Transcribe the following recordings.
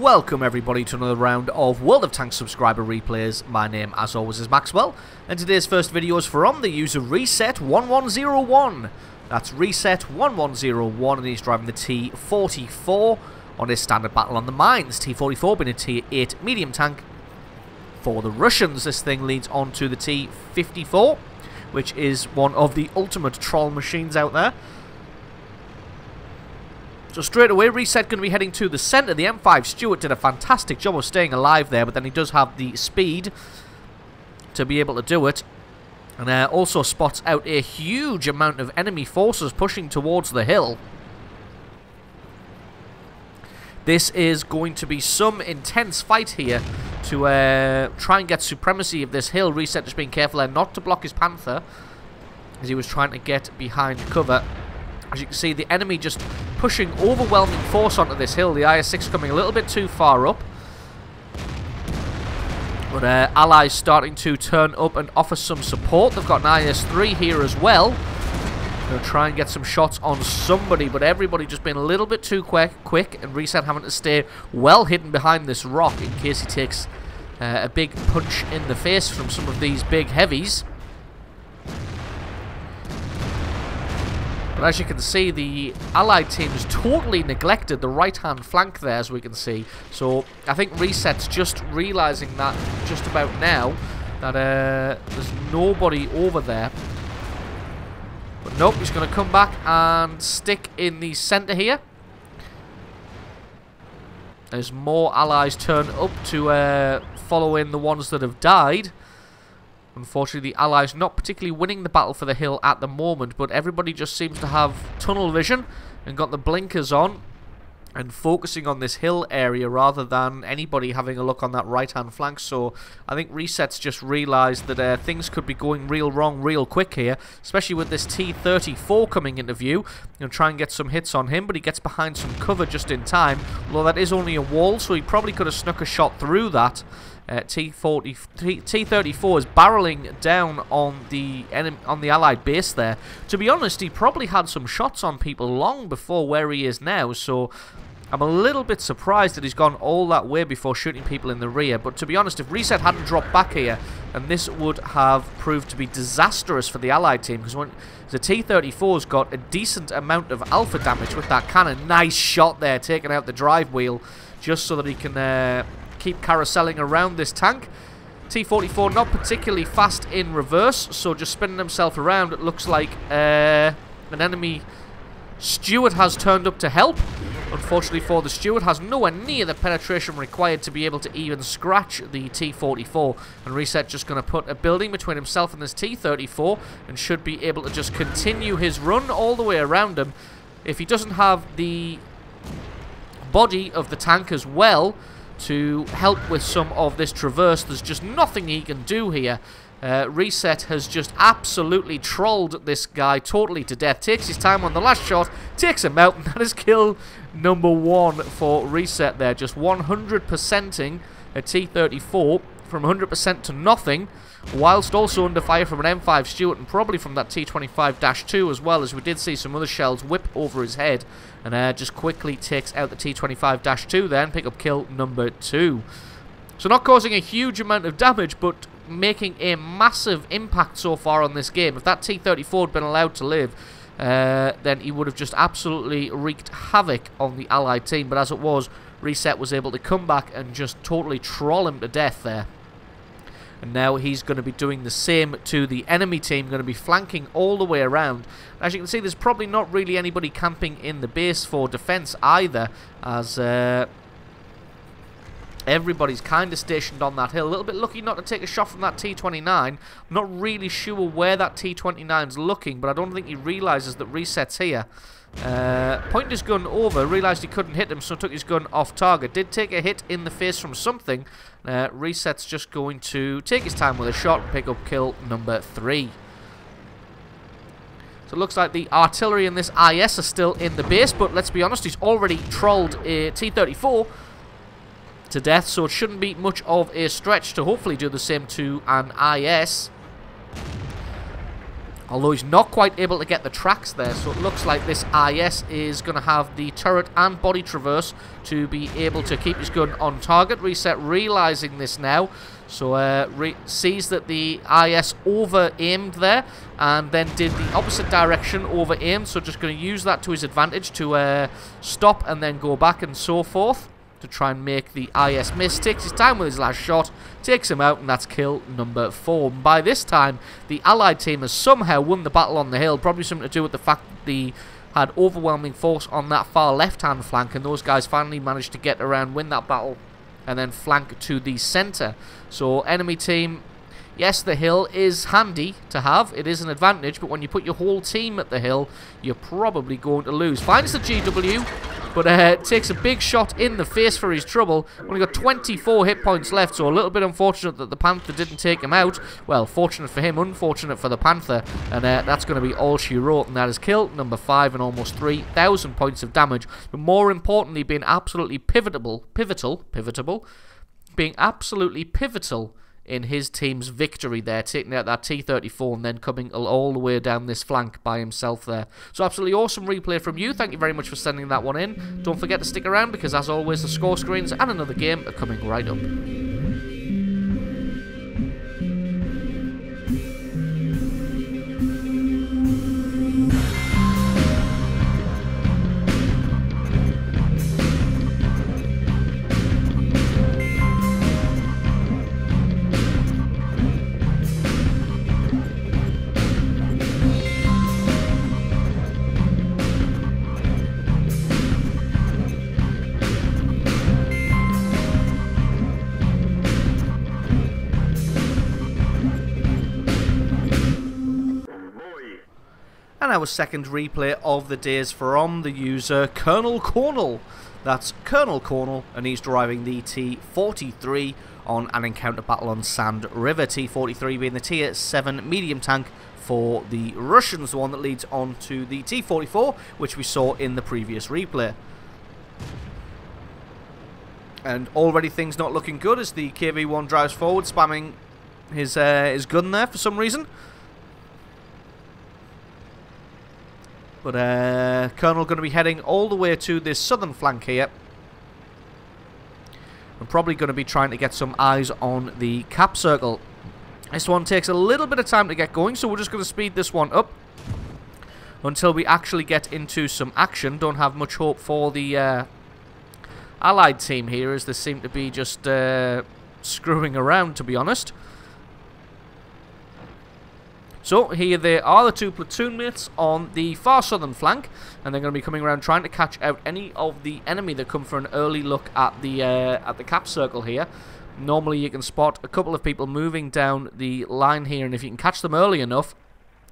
welcome everybody to another round of World of Tanks subscriber replays. My name, as always, is Maxwell, and today's first video is from the user Reset1101. That's Reset1101, and he's driving the T44 on his standard battle on the mines. T44 being a Tier 8 medium tank for the Russians. This thing leads on to the T54, which is one of the ultimate troll machines out there. So straight away, Reset going to be heading to the centre. The M5 Stuart did a fantastic job of staying alive there, but then he does have the speed to be able to do it. And also spots out a huge amount of enemy forces pushing towards the hill. This is going to be some intense fight here to try and get supremacy of this hill. Reset just being careful there not to block his Panther as he was trying to get behind cover. As you can see, the enemy just pushing overwhelming force onto this hill. The IS-6 coming a little bit too far up. But allies starting to turn up and offer some support. They've got an IS-3 here as well. They'll try and get some shots on somebody, but everybody just being a little bit too quick, and Reset having to stay well hidden behind this rock in case he takes a big punch in the face from some of these big heavies. But as you can see, the allied team has totally neglected the right-hand flank there, as we can see. So I think Reset's just realising that just about now, that there's nobody over there. But nope, he's going to come back and stick in the centre here. As more allies turn up to follow in the ones that have died. Unfortunately, the allies not particularly winning the battle for the hill at the moment, but everybody just seems to have tunnel vision and got the blinkers on and focusing on this hill area rather than anybody having a look on that right-hand flank. So I think Reset's just realised that things could be going real wrong real quick here, especially with this T34 coming into view. You'll try and get some hits on him, but he gets behind some cover just in time, although that is only a wall, so he probably could have snuck a shot through that. T34 is barreling down on the allied base there. To be honest, he probably had some shots on people long before where he is now, so I'm a little bit surprised that he's gone all that way before shooting people in the rear. But to be honest, if Reset hadn't dropped back here, and this would have proved to be disastrous for the allied team, because when the T34's got a decent amount of alpha damage with that cannon. Nice shot there, taking out the drive wheel just so that he can keep carouseling around this tank. T44 not particularly fast in reverse, so just spinning himself around. It looks like an enemy Stuart has turned up to help. Unfortunately for the Stuart, has nowhere near the penetration required to be able to even scratch the T44. And Reset just going to put a building between himself and this T34 and should be able to just continue his run all the way around him. If he doesn't have the body of the tank as well to help with some of this traverse, there's just nothing he can do here. Reset has just absolutely trolled this guy totally to death. Takes his time on the last shot, takes him out, and that is kill number 1 for Reset there. Just 100%ing a T34 from 100% to nothing, whilst also under fire from an M5 Stuart and probably from that T25-2 as well, as we did see some other shells whip over his head, and just quickly takes out the T25-2 then, pick up kill number 2. So not causing a huge amount of damage, but making a massive impact so far on this game. If that T34 had been allowed to live, then he would have just absolutely wreaked havoc on the allied team, but as it was, Reset was able to come back and just totally troll him to death there. And now he's going to be doing the same to the enemy team, going to be flanking all the way around. As you can see, there's probably not really anybody camping in the base for defense either, as everybody's kind of stationed on that hill. A little bit lucky not to take a shot from that T29. I'm not really sure where that T29's looking, but I don't think he realises that Reset's here. Pointed his gun over, realised he couldn't hit him, so took his gun off target. Did take a hit in the face from something. Reset's just going to take his time with a shot and pick up kill number 3. So it looks like the artillery and this IS are still in the base, but let's be honest, he's already trolled a T34 to death, so it shouldn't be much of a stretch to hopefully do the same to an IS. Although he's not quite able to get the tracks there, so it looks like this IS is going to have the turret and body traverse to be able to keep his gun on target. Reset realising this now, so sees that the IS over-aimed there and then did the opposite direction, over-aimed, so just going to use that to his advantage to stop and then go back and so forth to try and make the IS miss. Takes his time with his last shot, takes him out, and that's kill number 4. And by this time, the Allied team has somehow won the battle on the hill, probably something to do with the fact that they had overwhelming force on that far left-hand flank, and those guys finally managed to get around, win that battle, and then flank to the centre. So, enemy team, yes, the hill is handy to have, it is an advantage, but when you put your whole team at the hill, you're probably going to lose. Finds the GW, but takes a big shot in the face for his trouble. Only got 24 hit points left, so a little bit unfortunate that the Panther didn't take him out. Well, fortunate for him, unfortunate for the Panther, and that's going to be all she wrote, and that is kill number 5 and almost 3,000 points of damage. But more importantly, being absolutely pivotal, being absolutely pivotal in his team's victory there, taking out that T-34 and then coming all the way down this flank by himself there. So absolutely awesome replay from you. Thank you very much for sending that one in. Don't forget to stick around because, as always, the score screens and another game are coming right up. And our second replay of the day is from the user Colonel Cornell. That's Colonel Cornell, and he's driving the T-43 on an encounter battle on Sand River. T-43 being the Tier 7 medium tank for the Russians, the one that leads on to the T-44, which we saw in the previous replay. And already things not looking good as the KV-1 drives forward, spamming his gun there for some reason. But Colonel going to be heading all the way to this southern flank here. I'm probably going to be trying to get some eyes on the cap circle. This one takes a little bit of time to get going, so we're just going to speed this one up until we actually get into some action. Don't have much hope for the Allied team here, as they seem to be just screwing around, to be honest. So here they are, the two platoon mates on the far southern flank, and they're going to be coming around trying to catch out any of the enemy that come for an early look at the cap circle here. Normally you can spot a couple of people moving down the line here, and if you can catch them early enough,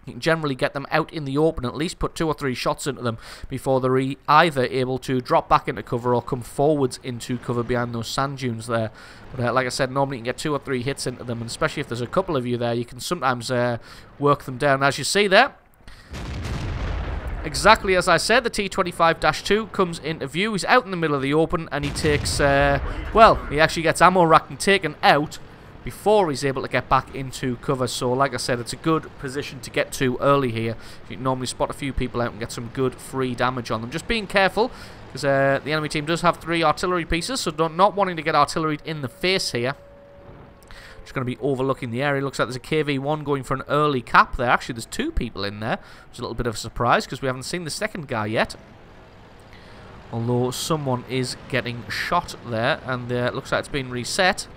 you can generally get them out in the open, at least put 2 or 3 shots into them before they're either able to drop back into cover or come forwards into cover behind those sand dunes there. But like I said, normally you can get 2 or 3 hits into them, and especially if there's a couple of you there, you can sometimes work them down. As you see there, exactly as I said, the T-25-2 comes into view. He's out in the middle of the open, and he takes, well, he actually gets ammo racked and taken out before he's able to get back into cover. So like I said, it's a good position to get to early here. You can normally spot a few people out and get some good free damage on them. Just being careful, because the enemy team does have 3 artillery pieces, so not wanting to get artilleried in the face here. Just going to be overlooking the area. Looks like there's a KV-1 going for an early cap there. Actually, there's 2 people in there. It's a little bit of a surprise because we haven't seen the second guy yet. Although someone is getting shot there, and it looks like it's been reset.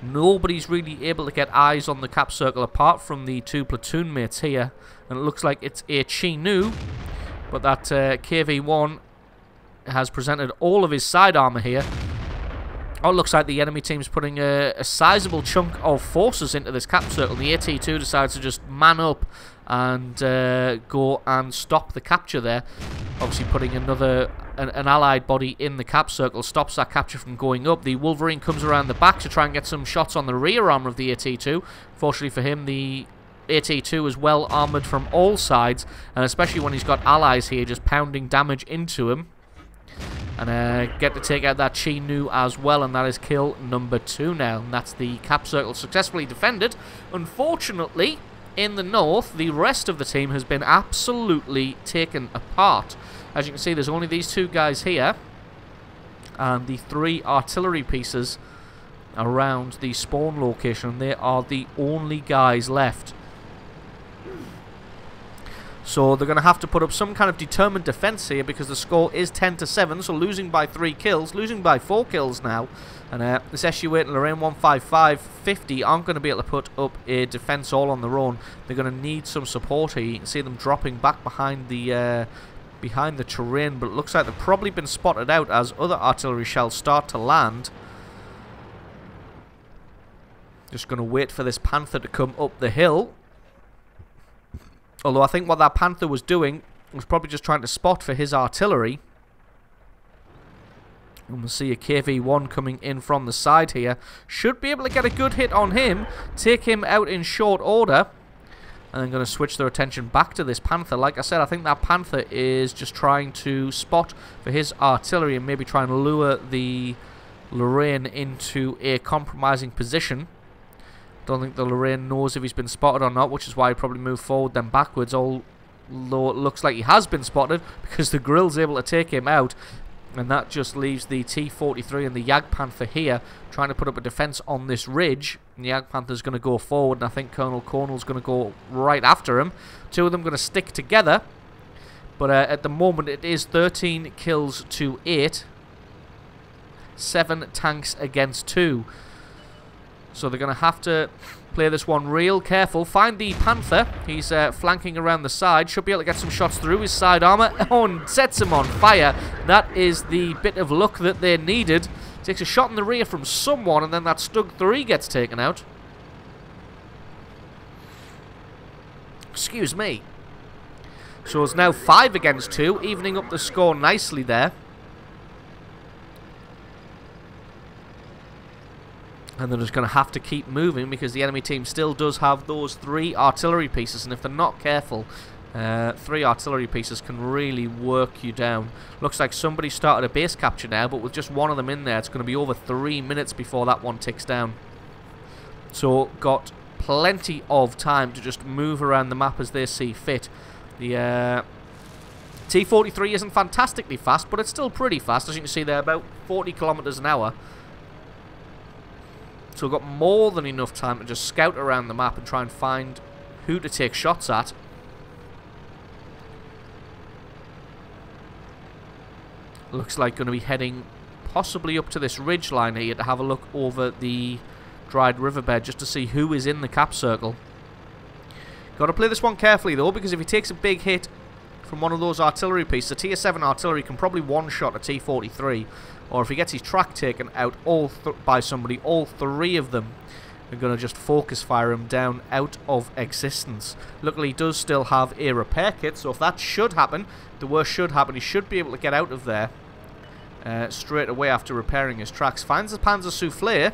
Nobody's really able to get eyes on the cap circle apart from the 2 platoon mates here. And it looks like it's a Chinook, but that KV-1 has presented all of his side armor here. Oh, it looks like the enemy team's putting a sizable chunk of forces into this cap circle. The AT-2 decides to just man up and go and stop the capture there. Obviously putting an allied body in the cap circle stops that capture from going up. The Wolverine comes around the back to try and get some shots on the rear armor of the AT-2. Fortunately for him, the AT-2 is well armored from all sides, and especially when he's got allies here just pounding damage into him. and get to take out that Chi Nu as well, and that is kill number 2 now, and that's the cap circle successfully defended. Unfortunately, in the north, the rest of the team has been absolutely taken apart. As you can see, there's only these 2 guys here, and the 3 artillery pieces around the spawn location. They are the only guys left. So they're going to have to put up some kind of determined defense here, because the score is 10-7, so losing by 3 kills, losing by 4 kills now. And this SU-8 and Lorraine 155-50 aren't going to be able to put up a defense all on their own. They're going to need some support here. You can see them dropping back behind the terrain, but it looks like they've probably been spotted out as other artillery shells start to land. Just going to wait for this Panther to come up the hill. Although I think what that Panther was doing was probably just trying to spot for his artillery. And we'll see a KV-1 coming in from the side here. Should be able to get a good hit on him, take him out in short order. And I'm going to switch their attention back to this Panther. Like I said, I think that Panther is just trying to spot for his artillery and maybe try and lure the Lorraine into a compromising position. Don't think the Lorraine knows if he's been spotted or not, which is why he probably moved forward then backwards, although it looks like he has been spotted because the Grill's able to take him out. And that just leaves the T-43 and the Jagdpanther here trying to put up a defense on this ridge. And the Jagdpanther's going to go forward, and I think Colonel Cornell's going to go right after him. 2 of them going to stick together. But at the moment it is 13 kills to 8. 7 tanks against 2. So they're going to have to play this one real careful. Find the Panther. He's flanking around the side. Should be able to get some shots through his side armor. Oh, and sets him on fire. That is the bit of luck that they needed. Takes a shot in the rear from someone, and then that Stug 3 gets taken out. Excuse me. So it's now 5 against 2, evening up the score nicely there. And they're just going to have to keep moving because the enemy team still does have those 3 artillery pieces. And if they're not careful, 3 artillery pieces can really work you down. Looks like somebody started a base capture now, but with just 1 of them in there, it's going to be over 3 minutes before that one ticks down. So got plenty of time to just move around the map as they see fit. The T-43 isn't fantastically fast, but it's still pretty fast. As you can see there, about 40 kilometers an hour. So we've got more than enough time to just scout around the map and try and find who to take shots at. Looks like going to be heading possibly up to this ridge line here to have a look over the dried riverbed just to see who is in the cap circle. Got to play this one carefully though, because if he takes a big hit from one of those artillery pieces, the Tier 7 artillery can probably one-shot a T-43. Or if he gets his track taken out by somebody, all 3 of them are going to just focus fire him down out of existence. Luckily, he does still have a repair kit, so if that should happen, the worst should happen, he should be able to get out of there straight away after repairing his tracks. Finds the Panzer Soufflé,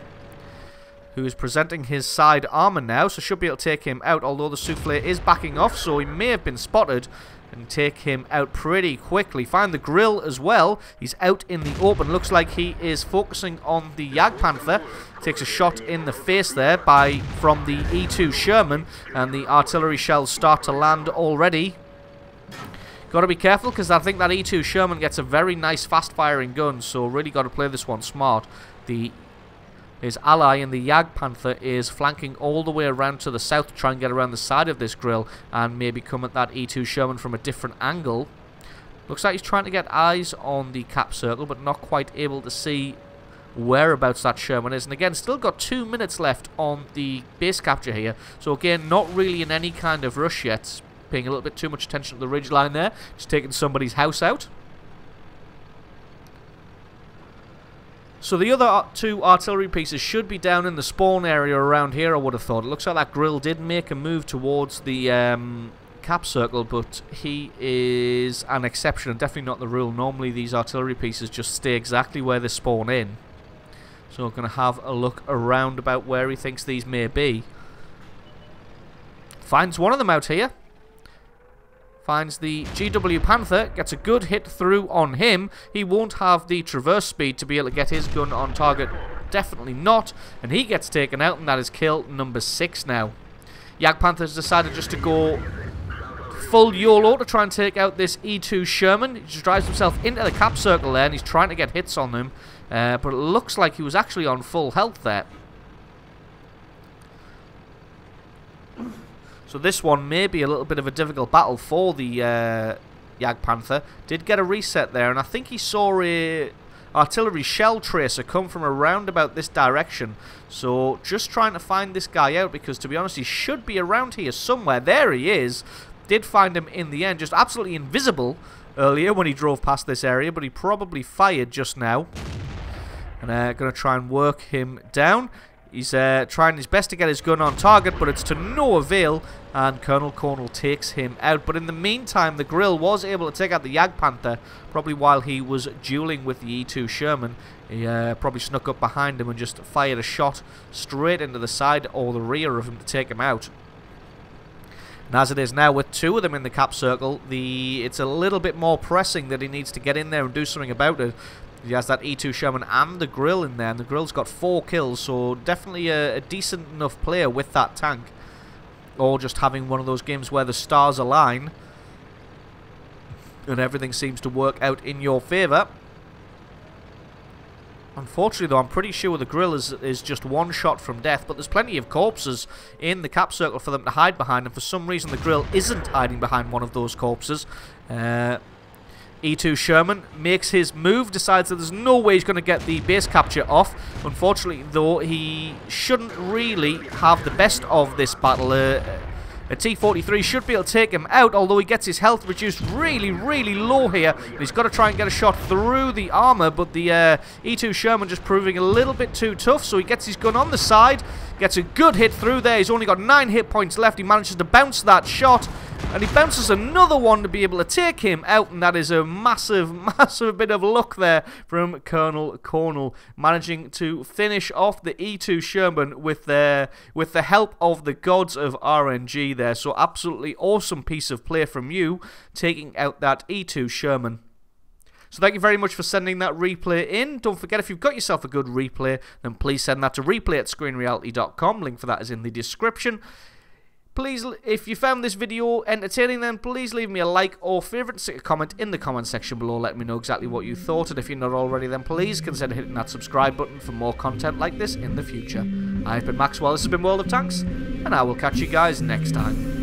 who is presenting his side armor now, so should be able to take him out, although the Soufflé is backing off, so he may have been spotted. And take him out pretty quickly. Find the Grill as well. He's out in the open. Looks like he is focusing on the Jagdpanther. Takes a shot in the face there from the E2 Sherman. And the artillery shells start to land already. Got to be careful because I think that E2 Sherman gets a very nice fast-firing gun. So really got to play this one smart. His ally in the Jagdpanther is flanking all the way around to the south to try and get around the side of this Grill and maybe come at that E2 Sherman from a different angle. Looks like he's trying to get eyes on the cap circle, but not quite able to see whereabouts that Sherman is. And again, still got 2 minutes left on the base capture here. So again, not really in any kind of rush yet. Paying a little bit too much attention to the ridge line there. Just taking somebody's house out. So the other 2 artillery pieces should be down in the spawn area around here, I would have thought. It looks like that Grill did make a move towards the cap circle, but he is an exception and definitely not the rule. Normally these artillery pieces just stay exactly where they spawn in. So we're going to have a look around about where he thinks these may be. Finds one of them out here. Finds the GW Panther, gets a good hit through on him. He won't have the traverse speed to be able to get his gun on target. Definitely not. And he gets taken out, and that is kill number 6 now. Jagdpanther's decided just to go full YOLO to try and take out this E2 Sherman. He just drives himself into the cap circle there, and he's trying to get hits on them. But it looks like he was actually on full health there. So this one may be a little bit of a difficult battle for the Jagdpanther. Did get a reset there, and I think he saw a artillery shell tracer come from around about this direction. So just trying to find this guy out, because to be honest, he should be around here somewhere. There he is. Did find him in the end. Just absolutely invisible earlier when he drove past this area, but he probably fired just now. And going to try and work him down. He's trying his best to get his gun on target, but it's to no avail, and Colonel Cornwall takes him out. But in the meantime, the Grill was able to take out the Jagdpanther, probably while he was dueling with the E2 Sherman. He probably snuck up behind him and just fired a shot straight into the side or the rear of him to take him out. And as it is now, with 2 of them in the cap circle, it's a little bit more pressing that he needs to get in there and do something about it. He has that E2 Sherman and the Grill in there, and the Grill's got 4 kills, so definitely a decent enough player with that tank. Or just having one of those games where the stars align and everything seems to work out in your favour. Unfortunately, though, I'm pretty sure the Grill is just 1 shot from death, but there's plenty of corpses in the cap circle for them to hide behind, and for some reason the Grill isn't hiding behind one of those corpses. E2 Sherman makes his move, decides that there's no way he's going to get the base capture off. Unfortunately, though, he shouldn't really have the best of this battle. A T-43 should be able to take him out, although he gets his health reduced really, really low here. And he's got to try and get a shot through the armor, but the E2 Sherman just proving a little bit too tough, so he gets his gun on the side, gets a good hit through there. He's only got 9 hit points left. He manages to bounce that shot, and he bounces another one to be able to take him out, and that is a massive, massive bit of luck there from Colonel Cornwall, managing to finish off the E2 Sherman with the help of the gods of RNG there. So absolutely awesome piece of play from you, taking out that E2 Sherman. So thank you very much for sending that replay in. Don't forget, if you've got yourself a good replay, then please send that to replay@screenreality.com. Link for that is in the description. Please, if you found this video entertaining, then please leave me a like or favourite, stick a comment in the comment section below. Let me know exactly what you thought, and if you're not already, then please consider hitting that subscribe button for more content like this in the future. I've been Maxwell, this has been World of Tanks, and I will catch you guys next time.